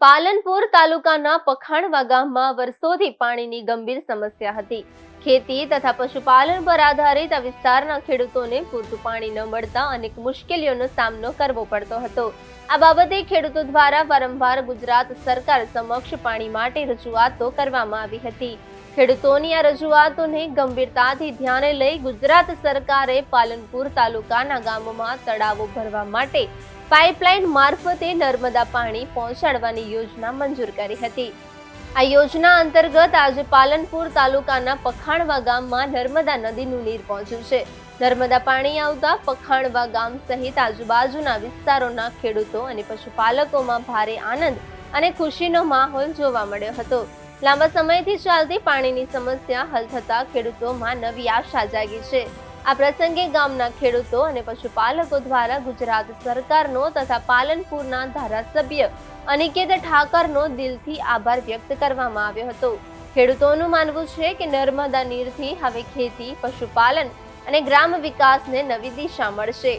પાલનપુર તાલુકાના પખાણવા ગામમાં વર્ષોથી પાણીની ગંભીર સમસ્યા હતી। ખેતી તથા પશુપાલન પર આધારિત આ વિસ્તારના ખેડૂતોને પૂરતું પાણી ન મળતા અનેક મુશ્કેલીઓનો સામનો કરવો પડતો હતો। આ બાબતે ખેડૂતો દ્વારા વારંવાર ગુજરાત સરકાર સમક્ષ પાણી માટે રજૂઆતો કરવામાં આવી હતી। ખેડૂતોની આ રજૂઆતોને ગંભીરતાથી ધ્યાને લઈ ગુજરાત સરકારે પાલનપુર તાલુકાના ગામોમાં તળાવો ભરવા માટે પાઇપલાઇન મારફતે નર્મદા પાણી પહોંચાડવાની યોજના મંજૂર કરી હતી। આ યોજના અંતર્ગત આજે પાલનપુર તાલુકાના પખાણવા ગામમાં નર્મદા નદીનું નીર પહોંચ્યું છે। નર્મદા પાણી આવતા પખાણવા ગામ સહિત આજુબાજુના વિસ્તારોના ખેડૂતો અને પશુપાલકોમાં ભારે આનંદ અને ખુશીનો માહોલ જોવા મળ્યો હતો। લાંબા સમયથી ચાલતી પાણીની સમસ્યા હલ થતા ખેડૂતોમાં નવી આશા જાગી છે। આ પ્રસંગે ગામના ખેડૂતો અને પશુપાલકો દ્વારા ગુજરાત સરકારનો તથા પાલનપુરના ધારાસભ્ય અનિકેત ઠાકરનો દિલથી આભાર વ્યક્ત કરવામાં આવ્યો હતો। ખેડૂતોનું માનવું છે કે નર્મદા નીરથી હવે ખેતી, પશુપાલન અને ગ્રામ વિકાસને નવી દિશા મળશે।